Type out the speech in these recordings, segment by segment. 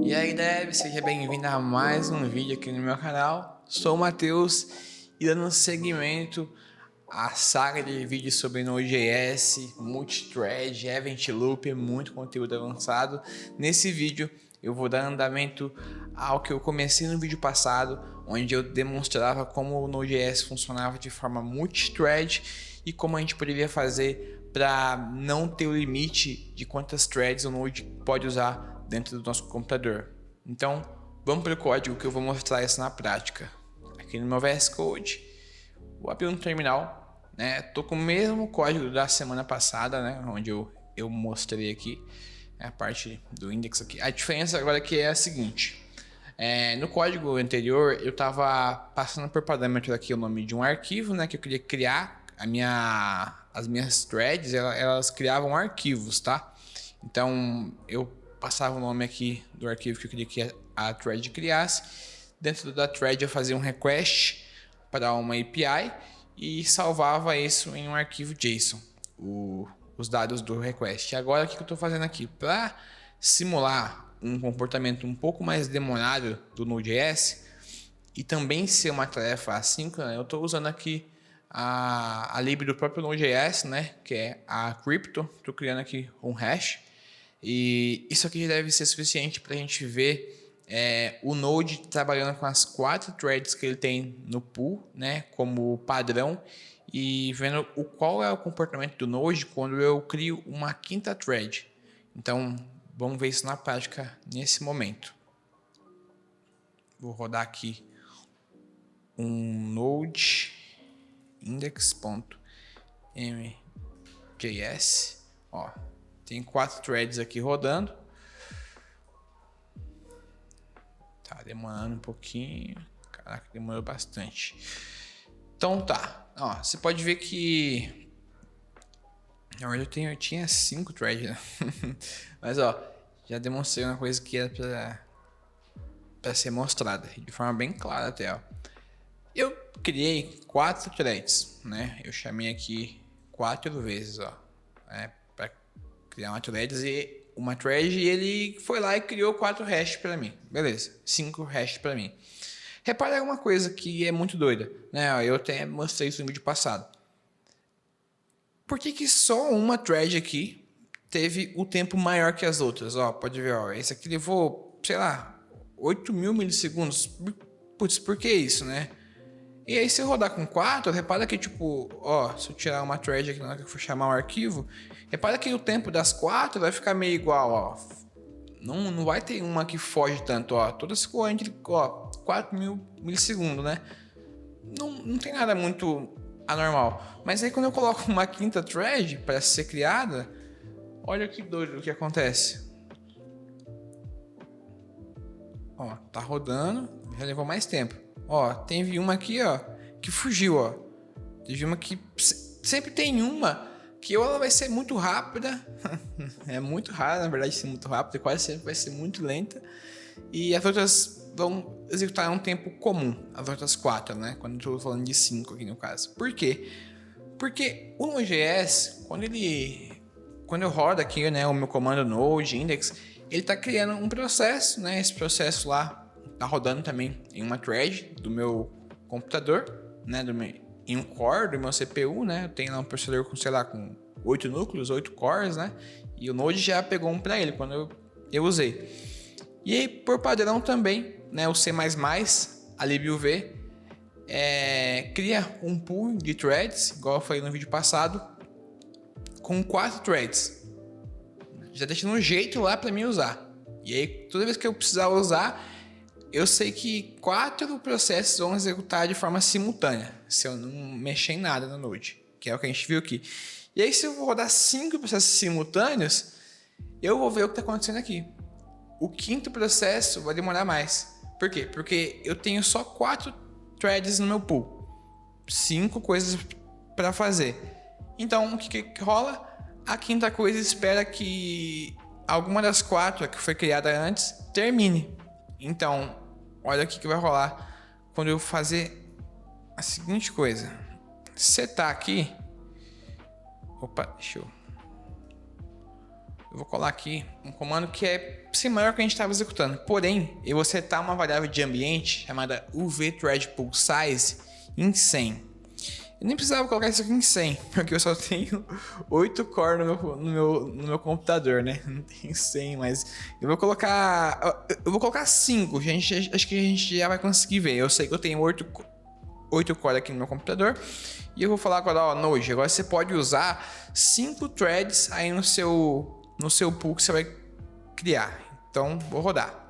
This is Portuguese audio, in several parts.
E aí, Dev, seja bem-vindo a mais um vídeo aqui no meu canal. Sou o Matheus e dando seguimento à saga de vídeos sobre Node.js, Multithread, Event Loop, muito conteúdo avançado. Nesse vídeo eu vou dar andamento ao que eu comecei no vídeo passado, onde eu demonstrava como o Node.js funcionava de forma multithread e como a gente poderia fazer para não ter o limite de quantas threads o Node pode usar dentro do nosso computador. Então, vamos para o código que eu vou mostrar isso na prática. Aqui no meu VS Code, vou abrir um terminal, né? Tô com o mesmo código da semana passada, né? Onde eu mostrei aqui a parte do index aqui. A diferença agora aqui é a seguinte: no código anterior eu estava passando por parâmetro aqui o nome de um arquivo, né? Que eu queria criar as minhas threads, elas criavam arquivos, tá? Então eu passava o nome aqui do arquivo que eu queria que a thread criasse. Dentro da thread eu fazia um request para uma API e salvava isso em um arquivo JSON, os dados do request. E agora o que eu estou fazendo aqui? Para simular um comportamento um pouco mais demorado do Node.js e também ser uma tarefa assíncrona, eu estou usando aqui a lib do próprio Node.js, né, que é a crypto. Estou criando aqui um hash e isso aqui já deve ser suficiente para a gente ver o Node trabalhando com as 4 threads que ele tem no pool, né, como padrão, e vendo qual é o comportamento do Node quando eu crio uma 5ª thread. Então vamos ver isso na prática nesse momento. Vou rodar aqui um Node index.mjs, ó, tem 4 threads aqui rodando, tá demorando um pouquinho, caraca, demorou bastante. Então tá, ó, você pode ver que na verdade eu tinha 5 threads, né? Mas ó, já demonstrei uma coisa que era para ser mostrada de forma bem clara até, ó. Eu criei 4 threads, né? Eu chamei aqui 4 vezes, ó, para criar uma thread e ele foi lá e criou 4 hashes para mim. Beleza, 5 hashes para mim. Repare uma coisa que é muito doida, né? Eu até mostrei isso no vídeo passado. Por que só uma thread aqui teve o tempo maior que as outras? Ó, pode ver, ó, esse aqui levou, sei lá, 8.000 milissegundos. Putz, por que isso, né? E aí se eu rodar com 4, repara que tipo, ó, se eu tirar uma thread aqui na hora que eu for chamar um arquivo, repara que o tempo das 4 vai ficar meio igual, ó. Não vai ter uma que foge tanto, ó. Todas ficou entre, ó, 4.000 milissegundos, né? Não tem nada muito anormal. Mas aí quando eu coloco uma 5ª thread para ser criada, olha que doido o que acontece. Ó, tá rodando, já levou mais tempo. Ó, teve uma aqui, ó, que fugiu, ó. Teve uma que sempre tem uma que ou ela vai ser muito rápida, é muito raro, na verdade, ser muito rápida, quase sempre vai ser muito lenta, e as outras vão executar um tempo comum, as outras 4, né? Quando eu tô falando de 5 aqui no caso. Por quê? Porque o Node.js, quando eu rodo aqui, né, o meu comando node index, ele tá criando um processo, né? Esse processo lá tá rodando também em uma thread do meu computador, né, em um core do meu CPU, né? Eu tenho lá um processador com, sei lá, com 8 núcleos, 8 cores, né? E o Node já pegou um para ele quando eu usei. E aí, por padrão também, né, o C++, a libuv, cria um pool de threads, igual eu falei no vídeo passado, com 4 threads. Já deixa no jeito lá para mim usar. E aí, toda vez que eu precisar usar, eu sei que 4 processos vão executar de forma simultânea, se eu não mexer em nada no Node, que é o que a gente viu aqui. E aí, se eu vou rodar 5 processos simultâneos, eu vou ver o que está acontecendo aqui. O 5º processo vai demorar mais. Por quê? Porque eu tenho só 4 threads no meu pool. 5 coisas para fazer. Então, o que rola? A 5ª coisa espera que alguma das 4 que foi criada antes termine. Então, olha o que vai rolar quando eu fazer a seguinte coisa. Setar aqui. Opa, deixa eu eu vou colar aqui um comando que é similar ao que a gente estava executando. Porém, eu vou setar uma variável de ambiente chamada UV_ThreadPoolSize em 100. Eu nem precisava colocar isso aqui em 100, porque eu só tenho 8 core no meu computador, né? Não tenho 100, mas eu vou colocar 5. Acho que a gente já vai conseguir ver. Eu sei que eu tenho 8 core aqui no meu computador. E eu vou falar agora, ó, Node, agora você pode usar 5 threads aí no seu pool que você vai criar. Então, vou rodar.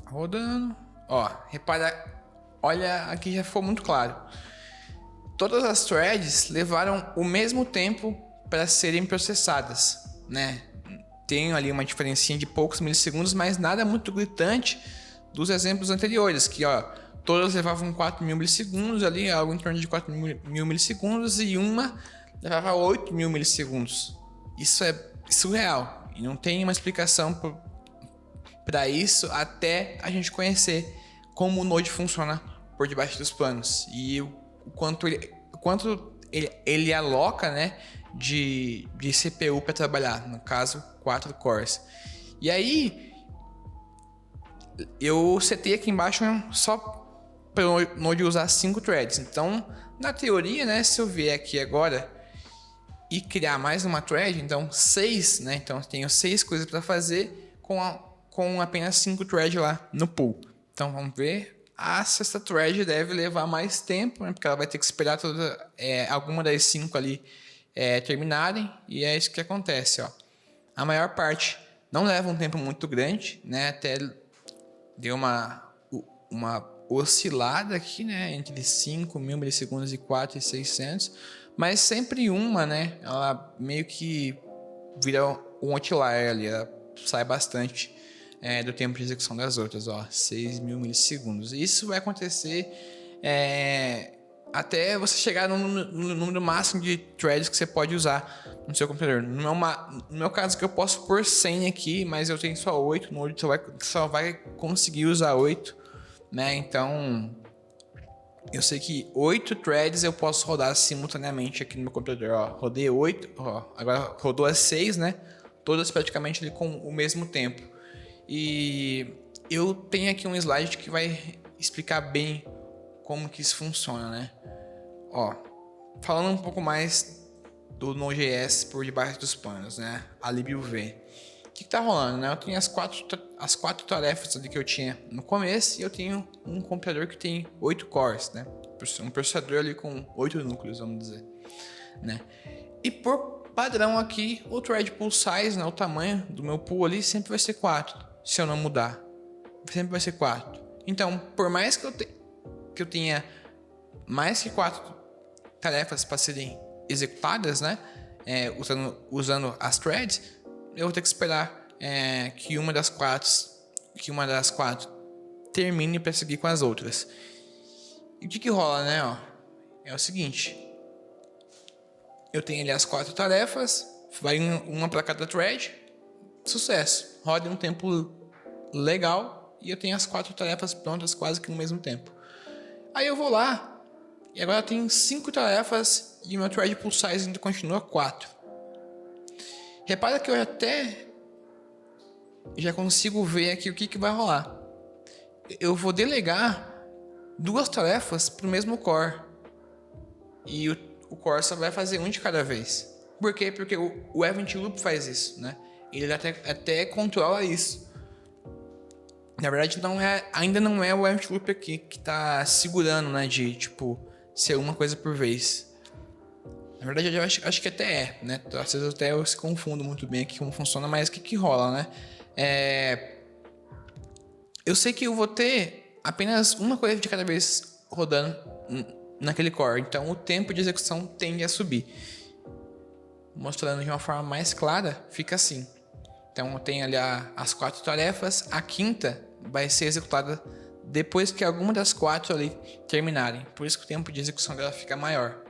Rodando. Ó, repara, olha, aqui já ficou muito claro. Todas as threads levaram o mesmo tempo para serem processadas, né? Tem ali uma diferencinha de poucos milissegundos, mas nada muito gritante dos exemplos anteriores, que ó, todas levavam 4.000 milissegundos ali, algo em torno de 4.000 milissegundos, e uma levava 8.000 milissegundos. Isso é surreal, e não tem uma explicação para isso até a gente conhecer como o Node funciona por debaixo dos panos e o quanto ele aloca, né, de CPU para trabalhar, no caso 4 cores. E aí eu setei aqui embaixo só para o Node usar 5 threads. Então, na teoria, né, se eu vier aqui agora e criar mais uma thread, então 6, né? Então eu tenho 6 coisas para fazer com apenas 5 threads lá no pool. Então vamos ver. A sexta thread deve levar mais tempo, né? Porque ela vai ter que esperar alguma das 5 ali terminarem. E é isso que acontece, ó. A maior parte não leva um tempo muito grande, né? Até deu uma oscilada aqui, né? Entre 5.000 milissegundos e 4.600. Mas sempre uma, né? Ela meio que vira um outlier ali. Ela sai bastante do tempo de execução das outras, ó, 6.000 milissegundos. Isso vai acontecer até você chegar no número máximo de threads que você pode usar no seu computador. No meu caso que eu posso pôr 100 aqui, mas eu tenho só 8, no Node só vai conseguir usar 8, né? Então, eu sei que 8 threads eu posso rodar simultaneamente aqui no meu computador, ó. Rodei 8, ó, agora rodou as 6, né? Todas praticamente ali com o mesmo tempo. E eu tenho aqui um slide que vai explicar bem como que isso funciona, né? Ó, falando um pouco mais do Node.js por debaixo dos panos, né? A libuv. O que tá rolando, né? Eu tenho as quatro tarefas ali que eu tinha no começo e eu tenho um computador que tem 8 cores, né? Um processador ali com 8 núcleos, vamos dizer, né? E por padrão aqui, o thread pool size, né? O tamanho do meu pool ali sempre vai ser 4. Se eu não mudar, sempre vai ser 4. Então, por mais que eu tenha mais que 4 tarefas para serem executadas, né, usando as threads, eu vou ter que esperar que uma das quatro termine para seguir com as outras. E o que rola, né? Ó, é o seguinte: eu tenho ali as 4 tarefas, vai uma para cada thread. Sucesso, roda em um tempo legal e eu tenho as 4 tarefas prontas quase que no mesmo tempo. Aí eu vou lá e agora eu tenho 5 tarefas e o meu thread pool size ainda continua 4. Repara que eu já consigo ver aqui o que vai rolar. Eu vou delegar 2 tarefas para o mesmo core e o core só vai fazer um de cada vez. Por quê? Porque o event loop faz isso, né? Ele até controla isso. Na verdade, ainda não é o event loop aqui que está segurando, né? De, tipo, ser uma coisa por vez. Na verdade, eu acho que até é, né? Às vezes eu se confundo muito bem aqui como funciona, mas o que rola, né? Eu sei que eu vou ter apenas uma coisa de cada vez rodando naquele core. Então, o tempo de execução tende a subir. Mostrando de uma forma mais clara, fica assim. Então eu tenho ali as 4 tarefas, a quinta vai ser executada depois que alguma das 4 ali terminarem. Por isso que o tempo de execução dela fica maior.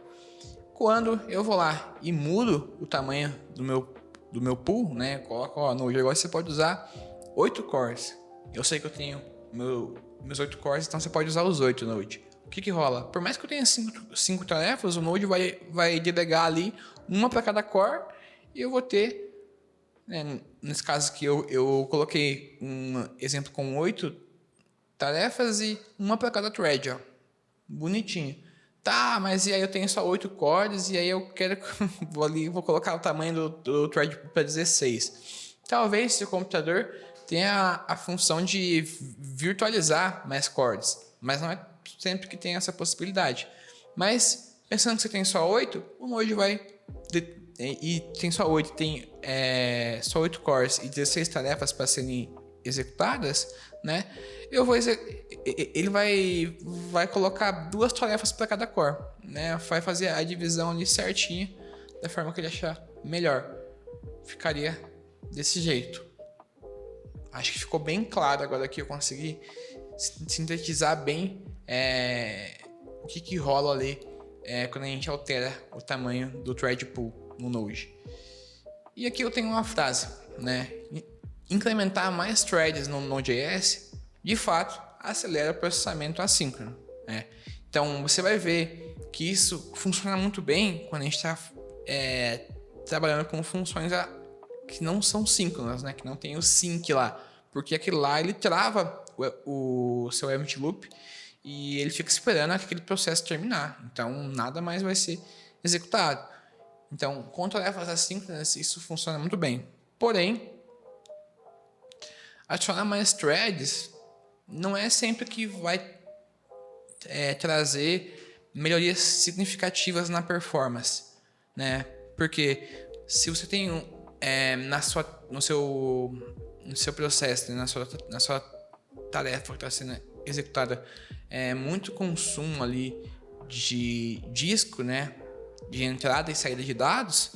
Quando eu vou lá e mudo o tamanho do meu pool, né? Coloco, ó, no Node você pode usar 8 cores. Eu sei que eu tenho meus 8 cores, então você pode usar os 8 no Node. o que rola? Por mais que eu tenha cinco tarefas, o Node vai delegar ali uma para cada core e eu vou ter, né, nesse caso aqui eu coloquei um exemplo com 8 tarefas e uma para cada thread, ó. Bonitinho. Tá, mas e aí eu tenho só 8 cores e aí eu quero vou colocar o tamanho do thread para 16. Talvez seu computador tenha a função de virtualizar mais cores, mas não é sempre que tem essa possibilidade. Mas pensando que você tem só 8, o Node vai e tem só 8, tem só 8 cores e 16 tarefas para serem executadas, né? Ele vai colocar 2 tarefas para cada core, né? Vai fazer a divisão ali certinha, da forma que ele achar melhor. Ficaria desse jeito. Acho que ficou bem claro agora que eu consegui sintetizar bem o que rola ali quando a gente altera o tamanho do thread pool no Node. E aqui eu tenho uma frase, né? Incrementar mais threads no Node.js, de fato, acelera o processamento assíncrono, né? Então, você vai ver que isso funciona muito bem quando a gente está trabalhando com funções que não são síncronas, né? Que não tem o sync lá, porque aquele lá ele trava o seu empty loop e ele fica esperando aquele processo terminar. Então, nada mais vai ser executado. Então, com tarefas assíncronas, isso funciona muito bem. Porém, adicionar mais threads não é sempre que vai trazer melhorias significativas na performance, né? Porque se você tem no seu processo, né? na sua tarefa que está sendo executada, muito consumo ali de disco, né? De entrada e saída de dados,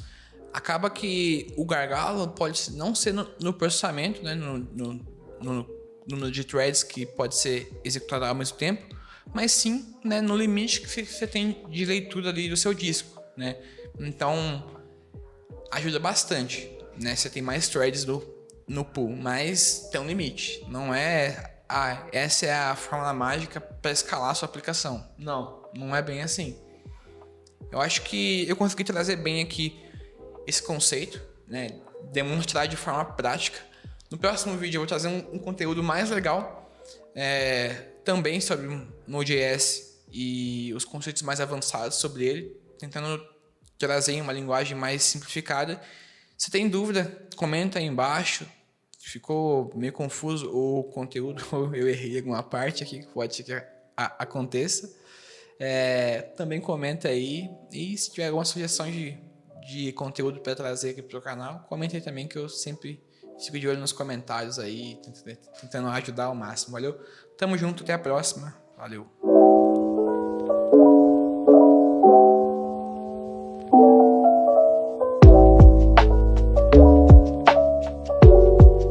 acaba que o gargalo pode não ser no processamento, né? no número de threads que pode ser executado ao mesmo tempo, mas sim, né, no limite que você tem de leitura ali do seu disco, né? Então ajuda bastante, né? Você tem mais threads no pool, mas tem um limite. Não é essa é a fórmula mágica para escalar a sua aplicação. Não é bem assim. Eu acho que eu consegui trazer bem aqui esse conceito, né? Demonstrar de forma prática. No próximo vídeo eu vou trazer um conteúdo mais legal, também sobre Node.js e os conceitos mais avançados sobre ele, tentando trazer em uma linguagem mais simplificada. Se tem dúvida, comenta aí embaixo. Ficou meio confuso o conteúdo, eu errei alguma parte aqui, que pode ser que aconteça. Também comenta aí, e se tiver alguma sugestão de conteúdo para trazer aqui para o canal, comenta aí também, que eu sempre fico de olho nos comentários aí, tentando ajudar ao máximo. Valeu? Tamo junto, até a próxima. Valeu!